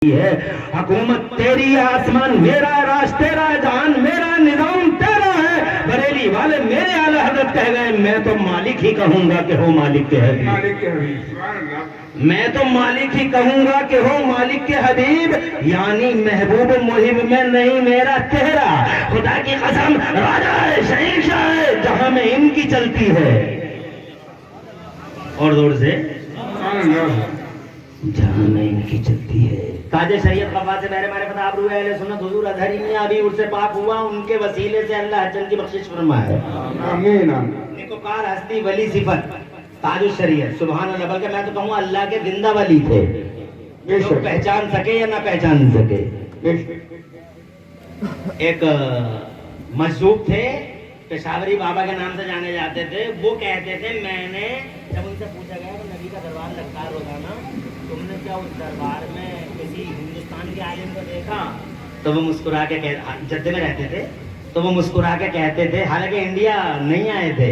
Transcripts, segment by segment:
ہے حکومت تیری ہے، آسمان میرا، راج تیرا، جہان میرا، نظام تیرا ہے۔ بریلی والے میرے اعلی حضرت کہہ گئے میں تو مالک ہی کہوں گا کہ ہو مالک کے حبیب، میں تو مالک ہی کہوں گا کہ ہو مالک کے حبیب، یعنی محبوب محب میں نہیں میرا چہرہ، خدا کی قسم راجہ ہے، شہنشاہ ہے، جہاں میں ان کی چلتی ہے، اور زور سے جہاں میں ان کی چلتی ہے۔ تاج شریعت قفا سے میرے معرفت آبرو اہل سنت حضور اظہری میاں ابھی ان سے پاک ہوا، ان کے وسیلے سے اللہ حجن کی بخشش فرمائے، آمین۔ نیکوکار ہستی ولی صفت تاج الشریعت، سبحان اللہ، بلکہ میں تو کہوں اللہ کے زندہ ولی تھے، جو پہچان سکے یا نہ پہچان سکے۔ ایک مجذوب تھے، پشاوری بابا کے نام سے جانے جاتے تھے، وہ کہتے تھے میں نے جب ان سے پوچھا گیا کہ نبی کا دربار لگتا ہے روزانہ، تم نے کیا اس دربار میں کسی ہندوستان کے عالم کو دیکھا؟ تو وہ مسکرا کے جدے میں رہتے تھے، تو وہ مسکرا کے کہتے تھے، حالانکہ انڈیا نہیں آئے تھے،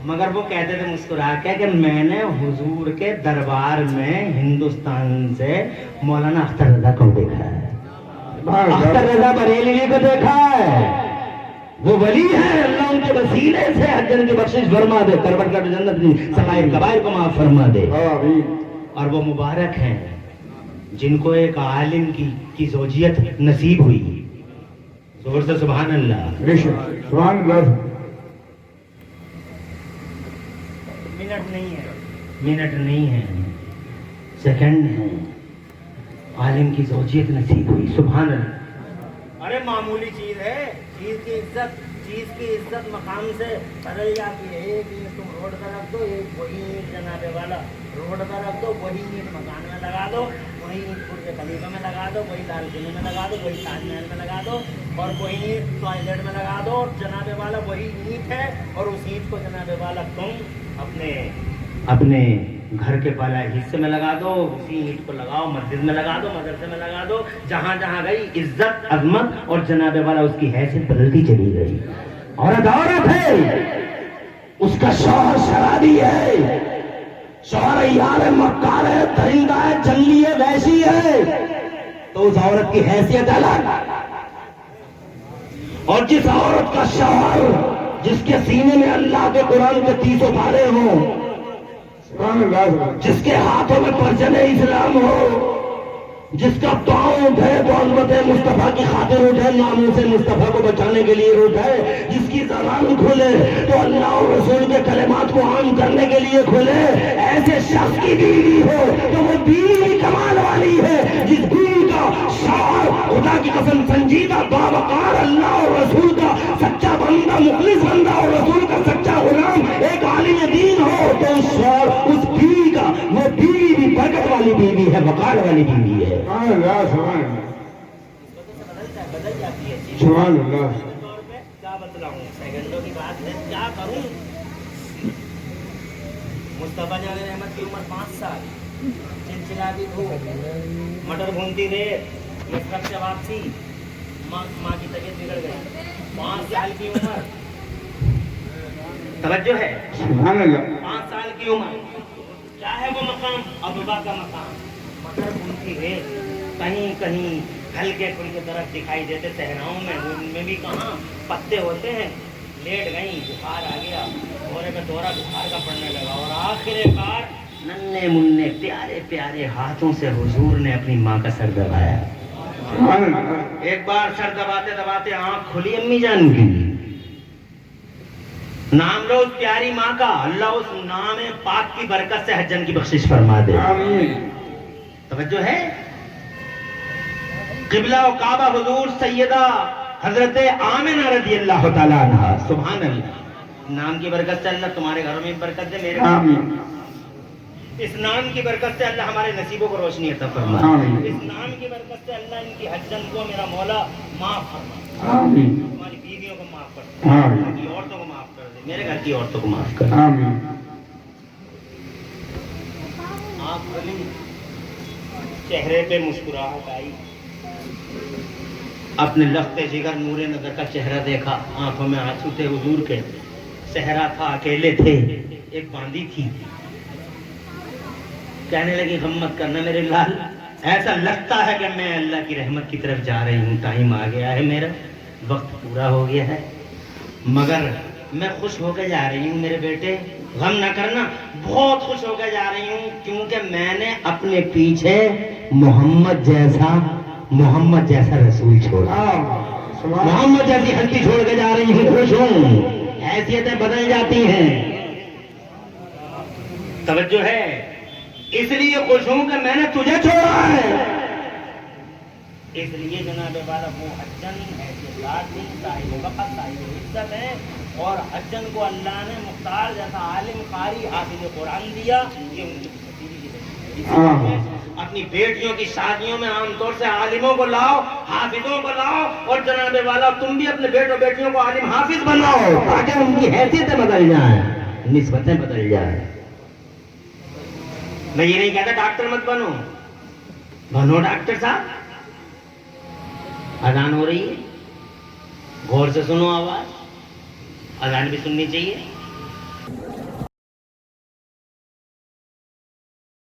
مگر وہ کہتے تھے مسکرا کے کہ میں نے حضور کے دربار میں ہندوستان سے مولانا اختر رضا کو دیکھا ہے، اختر رضا بریلوی کو دیکھا ہے، وہ ولی ہے، اللہ ان کے وسیلے سے حجن کی بخشش فرما دے، کروٹ کا جنت کی صغائر کبائر کو معاف فرما دے۔ اور وہ مبارک ہیں جن کو ایک عالم کی زوجیت نصیب ہوئی، زور سے سبحان اللہ، سبحان اللہ۔ منٹ نہیں ہے، سیکنڈ ہے، عالم کی زوجیت نصیب ہوئی، سبحان اللہ۔ ارے معمولی چیز ہے، چیز کی عزت مقام سے بدل جاتی ہے۔ ایک اینٹ تم روڈ پر رکھ دو، ایک وہی اینٹ جناب والا روڈ پر رکھ دو، وہی اینٹ مکان میں لگا دو، وہی اینٹ برج خلیفہ میں لگا دو، وہی لال قلعے میں لگا دو، وہی تاج محل میں لگا دو، اور وہی اینٹ ٹوائلٹ میں لگا دو، اور جناب والا وہی اینٹ ہے، اور اس اینٹ کو جناب والا تم اپنے گھر کے بالا حصے میں لگا دو، اسی اینٹ کو لگاؤ مسجد میں لگا دو، مدرسے میں لگا دو، جہاں جہاں گئی عزت عظمت اور جناب والا اس کی حیثیت بدلتی چلی گئی۔ عورت ہے، اس کا شوہر شرابی ہے، شوہر یار مکار ہے، درندہ ہے، جنگلی ہے، وحشی ہے، تو اس عورت کی حیثیت الگ، اور جس عورت کا شوہر جس کے سینے میں اللہ کے قرآن کے 30 پارے ہوں، جس کے ہاتھوں میں پرچم اسلام ہو، جس کا پاؤں اٹھے تو عظمت مصطفیٰ کی خاطر اٹھے، ناموس مصطفیٰ کو بچانے کے لیے اٹھے، جس کی زبان کھلے تو اللہ اور رسول کے کلمات کو عام کرنے کے لیے کھلے، ایسے شخص کی بیوی ہو تو وہ بیوی کمال والی ہے، جس بیوی کا شوہر خدا کی قسم سنجیدہ باوقار اللہ اور رسول کا سچا بندہ، مخلص بندہ اور رسول کا سچا غلام، ایک عالم دین ہو، تو اس شوہر اس بیوی کا وہ بیوی بھی برکت والی بیوی ہے، وقار والی بیوی ہے۔ سبحان اللہ، سبحان اللہ، سبحان اللہ۔ کیا بتلاؤں، سیکنڈوں کی بات ہے، کیا کروں؟ مصطفیٰ جان احمد کی عمر 5 سال، چلچلا بھی دھوپ، مٹر بھونتی رے، مسکت سے واپسی، ماں کی طبیعت بگڑ گئی، 5 سال کی عمر، توجہ ہے، سبحان اللہ، 5 سال کی عمر، کیا ہے وہ مقام؟ ابوبا کا مقام، مٹر بھونتی رے، کہیں کہیں ہلکے پھلکے درخت دکھائی دیتے صحراؤں میں، ان میں بھی کہاں پتے ہوتے ہیں، لیٹ گئی، بخار آ گیا، دورے پہ دورہ بخار کا پڑنے لگا، اور آخر کار ننھے منھے پیارے پیارے ہاتھوں سے حضور نے اپنی ماں کا سر دبایا۔ ایک بار سر دباتے دباتے آنکھ کھلی امی جان کی، نام لو اس پیاری ماں کا، اللہ اس نام پاک کی برکت سے حجن کی بخشش فرما دے، آمین۔ توجہ ہے، قبلہ و کعبہ حضور سیدہ حضرت آمنہ رضی اللہ تعالیٰ عنہ، سبحان اللہ، نام کی برکت سے اللہ تمہارے گھروں میں برکت دے، میرے آمین، اس نام کی برکت سے اللہ ہمارے نصیبوں کو روشنی عطا فرما، اس نام کی برکت سے اللہ ان کی حجن کو میرا مولا معاف فرما، آمین، تمہاری بیویوں کو معاف کر، آمین، کی عورتوں کو معاف کر دے، میرے گھر کی عورتوں کو معاف کر، آمین۔ آنکھ کھلی، چہرے پہ مسکراہٹ آئی، اپنے لخت جگر نور نظر کا چہرہ دیکھا، آنکھوں میں آنسو تھے حضور کے، صحرا تھا، اکیلے تھے، ایک باندی تھی، کہنے لگی غم مت کرنا میرے لال، ایسا لگتا ہے کہ میں اللہ کی رحمت کی طرف جا رہی ہوں. ٹائم آ گیا ہے میرا, وقت پورا ہو گیا ہے, مگر میں خوش ہو کے جا رہی ہوں میرے بیٹے, غم نہ کرنا, بہت خوش ہو کے جا رہی ہوں, کیونکہ میں نے اپنے پیچھے محمد جیسا رسول چھوڑا, محمد جیسی ہستی چھوڑ کے جا رہی ہوں. خوش ہوں, حیثیتیں بدل جاتی ہیں. توجہ ہے, اس لیے خوش ہوں کہ میں نے تجھے چھوڑا ہے. اس لیے جناب والا وہ حجن صاحب وقت صاحب عزت ہے, اور حجن کو اللہ نے مختار جیسا عالم قاری حافظ قرآن دیا. یہ ان کی اپنی بیٹیوں کی شادیوں میں عام طور سے عالموں کو لاؤ, حافظوں کو لاؤ, اور جناب والا تم بھی اپنے بیٹوں بیٹیوں کو عالم حافظ بناؤ, تاکہ ان کی حیثیتیں بدل جائیں, نسبتیں بدل جائیں. میں یہ نہیں کہتا ڈاکٹر مت بنو, بنو ڈاکٹر صاحب. اذان ہو رہی ہے, غور سے سنو آواز, اذان بھی سننی چاہیے.